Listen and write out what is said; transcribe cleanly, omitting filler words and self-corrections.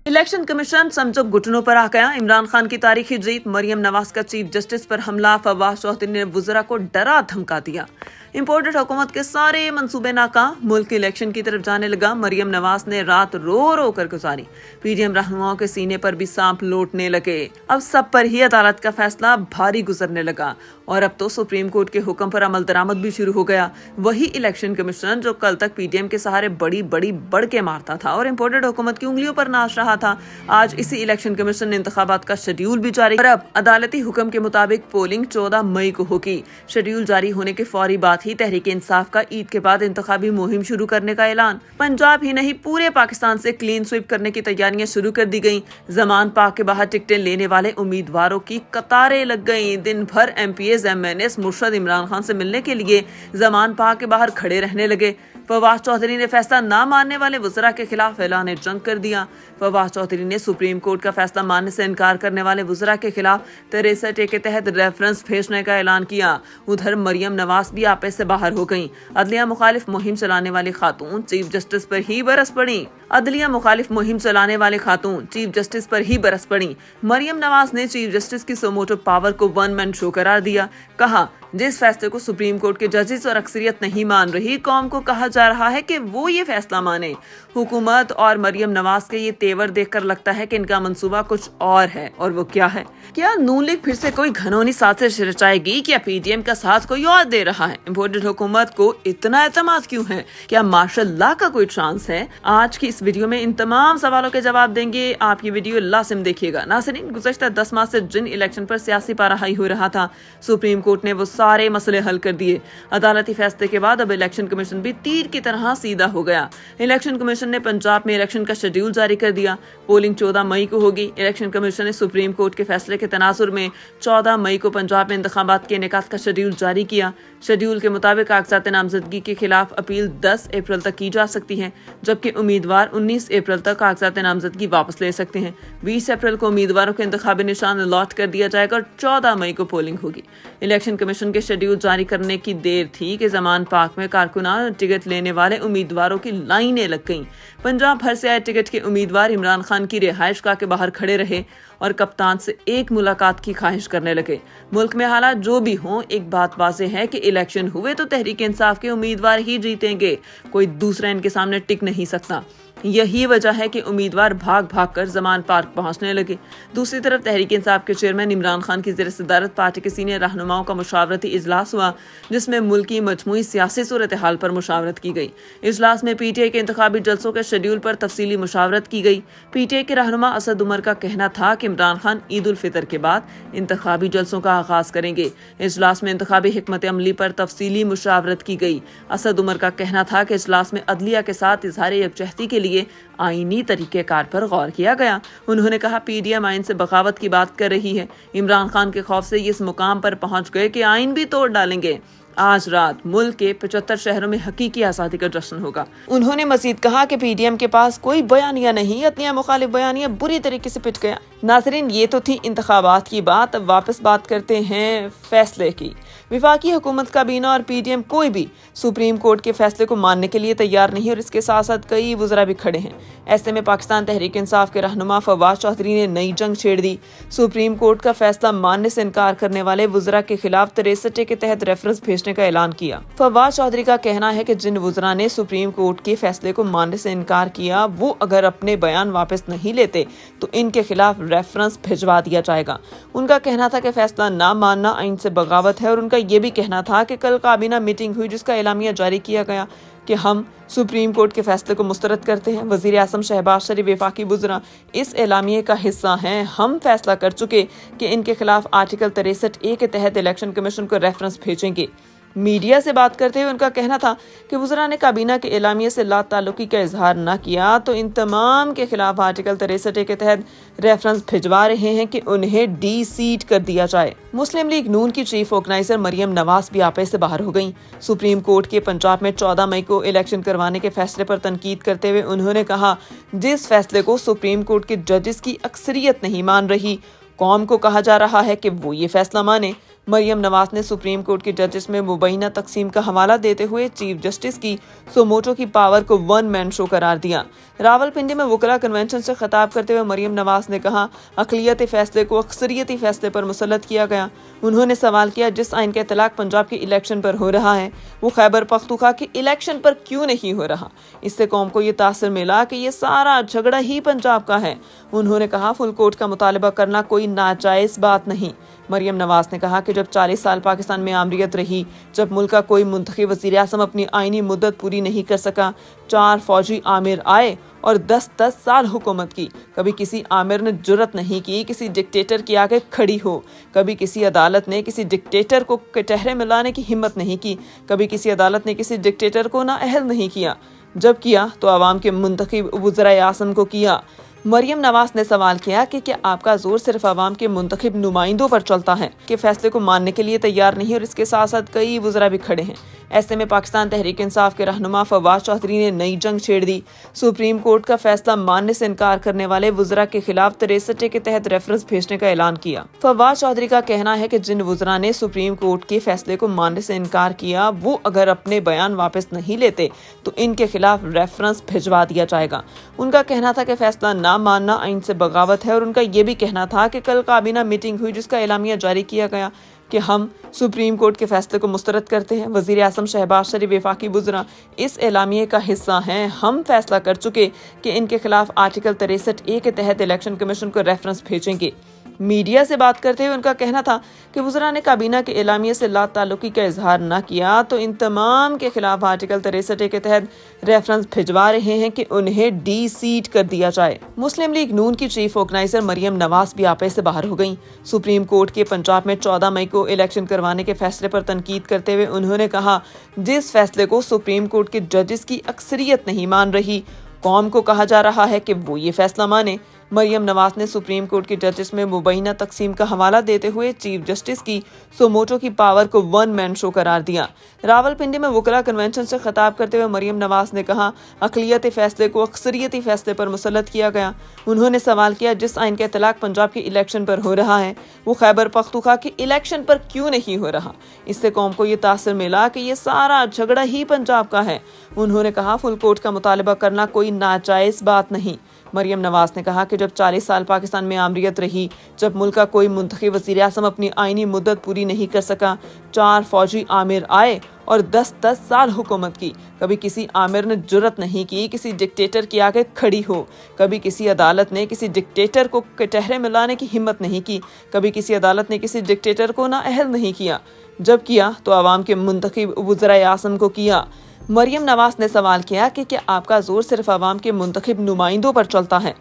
Election commission समझो घुटनों पर आ गया। इमरान खान की तारीखी जीत, मरियम नवाज का चीफ जस्टिस पर हमला, फवाद चौधरी ने वुज़रा को डरा धमका दिया। इम्पोर्टेड हुकूमत के सारे मंसूबे नाकाम, मुल्क इलेक्शन की तरफ जाने लगा। मरियम नवाज ने रात रो रो कर गुजारी। पीडीएम रहनुमाओं के सीने पर भी सांप लौटने लगे। अब सब पर ही अदालत का फैसला भारी गुजरने लगा और अब तो सुप्रीम कोर्ट के हुक्म पर अमल दरामद भी शुरू हो गया। वही इलेक्शन कमीशन जो कल तक पीडीएम के सहारे बड़ी बड़ी बढ़ के मारता था और इम्पोर्टेड हुकूमत की उंगलियों पर नाच रहा था, आज इसी इलेक्शन कमीशन ने इंतखाबात का शेड्यूल भी जारी कर अब अदालती हुक्म के मुताबिक पोलिंग 14 मई को होगी। शेड्यूल जारी होने के फौरी बाद ही तहरीक इंसाफ का ईद के बाद इंतखाबी मुहिम शुरू करने का ऐलान। पंजाब ही नहीं पूरे पाकिस्तान से क्लीन स्वीप करने की तैयारियां शुरू कर दी गयी। जमान पाक के बाहर टिकटें लेने वाले उम्मीदवारों की कतारें लग गयी। दिन भर एमपीएस एमएनएस मुर्शद इमरान खान से मिलने के लिए जमान पाक के बाहर खड़े रहने लगे। फवाद चौधरी ने फैसला न मानने वाले वुज़रा के खिलाफ ऐलान जंग कर दिया। फवाद चौधरी ने सुप्रीम कोर्ट का फैसला मानने से इनकार करने वाले वुज़रा के खिलाफ 63A के तहत रेफरेंस भेजने का ऐलान किया। उधर मरियम नवाज भी आपे से बाहर हो गईं। अदलिया मुखालिफ मुहिम चलाने वाली खातून चीफ जस्टिस पर ही बरस पड़ी। अदलिया मुखालिफ मुहिम चलाने वाले खातून चीफ जस्टिस पर ही बरस पड़ी। मरियम नवाज ने चीफ जस्टिस की सोमोटो पावर को वन मैन शो करार दिया। कहा, जिस फैसले को सुप्रीम कोर्ट के जजेस और अक्सरियत नहीं मान रही, कौम को कहा जा रहा है कि वो ये फैसला माने। हुकूमत और मरियम नवाज के ये तेवर देखकर लगता है कि इनका मंसूबा कुछ और है। और वो क्या है? क्या नून लीग फिर से कोई घनौनी साजिश रचाएगी? क्या पीडीएम का साथ कोई और दे रहा है? इम्पोर्टेड हुकूमत को इतना एतमाद क्यों है? क्या मार्शल लॉ का कोई चांस है? आज की इस वीडियो में इन तमाम सवालों के जवाब देंगे। आप ये वीडियो लाजिम देखिएगा। नाज़रीन, गुज़श्ता 10 माह से जिन इलेक्शन पर सियासी पाराहाई हो रहा था, सुप्रीम कोर्ट ने वो सारे मसले हल कर दिए। अदालती फैसले के बाद अब इलेक्शन कमीशन भी तीर की तरह सीधा हो गया। इलेक्शन कमीशन ने पंजाब में इलेक्शन का शेड्यूल जारी कर दिया। पोलिंग 14 मई को होगी। इलेक्शन कमीशन ने सुप्रीम कोर्ट के फैसले के तनाजुर में 14 मई को पंजाब में इंतखाबात के इनेकाद का शेड्यूल जारी किया। शेड्यूल के मुताबिक कागजात नामजदगी के खिलाफ अपील 10 अप्रैल तक की जा सकती है, जबकि उम्मीदवार 19 अप्रैल तक कागजात नामजदगी वापस ले सकते हैं। 20 अप्रैल को उम्मीदवारों के इंतखाबी निशान अलॉट कर दिया जाएगा और 14 मई को पोलिंग होगी। इलेक्शन कमीशन के शेड्यूल जारी करने की देर थी कि जमान पाक में कारकुनान टिकट लेने वाले उम्मीदवारों की लाइनें लग गईं। पंजाब भर से आए टिकट के उम्मीदवार इमरान खान की रिहाइशगाह के बाहर खड़े रहे और कप्तान से एक मुलाकात की ख्वाहिश करने लगे। मुल्क में हालात जो भी हों, एक बात वाज़ेह है कि इलेक्शन हुए तो तहरीक इंसाफ के उम्मीदवार ही जीतेंगे, कोई दूसरा इनके सामने टिक नहीं सकता। यही वजह है कि उम्मीदवार भाग भाग कर जमान पार्क पहुंचने लगे। दूसरी तरफ तहरीक इंसाफ के चेयरमैन इमरान खान की ज़ेर सदारत पार्टी के सीनियर रहनुमाओं का मुशावरती इजलास हुआ, जिसमें मुल्क की मजमूई सियासी सूरत हाल पर मुशावरत की गई। इजलास में पीटीआई के इंतखाबी जलसों के शेड्यूल पर तफसीली मुशावरत की गई। पीटीआई के रहनुमा असद उमर का कहना था कि इमरान खान ईद उल फितर के बाद इंतखाबी जलसों का आगाज करेंगे। इजलास में इंतखाबी हिकमत अमली पर तफसीली मुशावरत की गई। असद उमर का कहना था कि इजलास में अदलिया के साथ इजहार यकजहती के लिए आईनी तरीकेकार पर गौर किया गया। उन्होंने कहा, पीडीएम आइन से बगावत की बात कर रही है। इमरान खान के खौफ से ये इस मुकाम पर पहुंच गए कि आइन भी तोड़ डालेंगे। आज रात मुल्क के 75 शहरों में हकीकी आज़ादी का जश्न होगा। उन्होंने मजीद कहा कि पीडीएम के पास कोई बयानिया नहीं, अदलिया मुखालिफ बयानिया बुरी तरीके से पिट गया। नाज़रीन, ये तो थी इंतखाबात की बात। अब वापस बात करते हैं फैसले की। विफाकी हुकूमत काबीना और पीडीएम कोई भी सुप्रीम कोर्ट के फैसले को मानने के लिए तैयार नहीं और इसके साथ साथ कई वुज़रा भी खड़े हैं। ऐसे में पाकिस्तान तहरीक इंसाफ के रहनुमा फवाद चौधरी ने नई जंग छेड़ दी। सुप्रीम कोर्ट का फैसला मानने से इनकार करने वाले वुज़रा के खिलाफ 63A के तहत रेफरेंस भेजने का ऐलान किया। फवाद चौधरी का कहना है कि जिन वुज़रा ने सुप्रीम कोर्ट के फैसले को मानने से इनकार किया, वो अगर अपने बयान वापस नहीं लेते तो इनके खिलाफ रेफरेंस भिजवा दिया जाएगा। उनका कहना था कि फैसला ना मानना आइन से बगावत है और उनका ये भी कहना था कि कल काबीना मीटिंग हुई जिसका एलामिया जारी किया गया कि हम सुप्रीम कोर्ट के फैसले को मुस्तरद करते हैं। वज़ीर आज़म शहबाज शरीफ वफाकी वुज़रा इस एलामिये का हिस्सा हैं। हम फैसला कर चुके कि इनके खिलाफ आर्टिकल 63A के तहत इलेक्शन कमीशन को रेफरेंस भेजेंगे। मीडिया से बात करते हुए उनका कहना था कि वुज़रा ने काबीना के एलामिये से ला ताल्लुकी का इजहार न किया तो इन तमाम के खिलाफ आर्टिकल 63A के तहत रेफरेंस भिजवा रहे हैं कि उन्हें डी सीट कर दिया जाए। मुस्लिम लीग नून की चीफ ऑर्गेनाइजर मरियम नवाज भी आपे से बाहर हो गईं। सुप्रीम कोर्ट के पंजाब में 14 मई को इलेक्शन करवाने के फैसले पर तनकीद करते हुए उन्होंने कहा, जिस फैसले को सुप्रीम कोर्ट के जजेस की अक्सरियत नहीं मान रही, कौम को कहा जा रहा है कि वो ये फैसला माने। मरियम नवाज ने सुप्रीम कोर्ट के जजेस में मुबैना तकसीम का हवाला देते हुए चीफ जस्टिस की सोमोटो की पावर को वन मैन शो करार दिया। रावलपिंडी में वकला कन्वेंशन से खिताब करते हुए मरियम नवाज ने कहा, अक़लियती फैसले को अक्सरियती फैसले पर मुसल्लत किया गया। उन्होंने सवाल किया, जिस आइन का इतलाक पंजाब के इलेक्शन पर हो रहा है वो खैबर पख्तूनख्वा के इलेक्शन पर क्यों नहीं हो रहा। इससे कौम को ये तासर मिला कि ये सारा झगड़ा ही पंजाब का है। उन्होंने कहा, फुल कोर्ट का मुतालबा करना कोई नाजायज बात नहीं। मरियम नवाज ने कहा कि जब 40 साल पाकिस्तान में आमरीत रही, जब मुल्क का कोई मुंतखब वज़ीर आज़म अपनी आइनी मुद्दत पूरी नहीं कर सका, 4 फौजी आमिर आए और 10-10 साल हुकूमत की। कभी किसी आमिर ने जुर्रत नहीं की किसी डिक्टेटर के आगे खड़ी हो। कभी किसी अदालत ने किसी डिक्टेटर को कटहरे में लाने की हिम्मत नहीं की। कभी किसी अदालत ने किसी डिक्टेटर को नाअहल नहीं किया। जब किया तो आवाम के मुंतखब वज़ीर आज़म को किया। मरियम नवाज ने सवाल किया कि क्या आपका जोर सिर्फ आवाम के मुंतखब नुमाइंदों पर चलता है कि फैसले को मानने के लिए तैयार नहीं और इसके साथ साथ कई वज़रा भी खड़े हैं। ऐसे में पाकिस्तान तहरीक इंसाफ के रहनुमा फवाद चौधरी ने नई जंग छेड़ दी। सुप्रीम कोर्ट का फैसला मानने से इनकार करने वाले वज़रा के खिलाफ 63 के तहत रेफरेंस भेजने का ऐलान किया। फवाद चौधरी का कहना है कि जिन वज़रा ने सुप्रीम कोर्ट के फैसले को मानने से इनकार किया वो अगर अपने बयान वापस नहीं लेते तो इनके खिलाफ रेफरेंस भिजवा दिया जाएगा। उनका कहना था कि फैसला ना मानना आइन से बगावत है और उनका ये भी कहना था कि कल काबीना मीटिंग हुई जिसका एलामिया जारी किया गया कि हम सुप्रीम कोर्ट के फैसले को मुस्तरद करते हैं। वज़ीर आज़म शहबाज शरीफ वफाकी वज़रा इस एलामिये का हिस्सा हैं। हम फैसला कर चुके कि इनके खिलाफ आर्टिकल 63A के तहत इलेक्शन कमीशन को रेफरेंस भेजेंगे। मीडिया से बात करते हुए उनका कहना था कि वज़रा ने काबीना के एलामिये से ला ताल्लुकी का इजहार न किया तो इन तमाम के खिलाफ आर्टिकल 63A के तहत रेफरेंस भिजवा रहे हैं कि उन्हें डी सीट कर दिया जाए। मुस्लिम लीग नून की चीफ ऑर्गेनाइजर मरियम नवाज भी आपे से बाहर हो गईं। सुप्रीम कोर्ट के पंजाब में 14 मई को इलेक्शन करवाने के फैसले पर तनकीद करते हुए उन्होंने कहा, जिस फैसले को सुप्रीम कोर्ट के जजेस की अक्सरियत नहीं मान रही, कौम को कहा जा रहा है कि वो ये फैसला माने। मरियम नवाज ने सुप्रीम कोर्ट के जजेस में मुबैना तकसीम का हवाला देते हुए चीफ जस्टिस की सोमोटो की पावर को वन मैन शो करार दिया। रावलपिंडी में वकला कन्वेंशन से खिताब करते हुए मरियम नवाज ने कहा, अक़लियती फैसले को अक्सरियती फैसले पर मुसल्लत किया गया। उन्होंने सवाल किया, जिस आइन का इतलाक पंजाब के इलेक्शन पर हो रहा है वो खैबर पख्तूनख्वा के इलेक्शन पर क्यों नहीं हो रहा। इससे कौम को ये तासर मिला कि ये सारा झगड़ा ही पंजाब का है। उन्होंने कहा, फुल कोर्ट का मुतालबा करना कोई नाजायज बात नहीं। मरियम नवाज ने कहा कि जब 40 साल पाकिस्तान में आमरीत रही, जब मुल्क का कोई मुंतखब वज़ीर आज़म अपनी आइनी मुद्दत पूरी नहीं कर सका, 4 फौजी आमिर आए और 10-10 साल हुकूमत की। कभी किसी आमिर ने जुर्रत नहीं की किसी डिक्टेटर के आगे खड़ी हो। कभी किसी अदालत ने किसी डिक्टेटर को कटहरे में लाने की हिम्मत नहीं की। कभी किसी अदालत ने किसी डिक्टेटर को नाअहल नहीं किया। जब किया तो आवाम के मुंतखब वज़ीर आज़म को किया। मरियम नवाज ने सवाल किया कि क्या आपका जोर सिर्फ आवाम के मुंतखब नुमाइंदों पर चलता है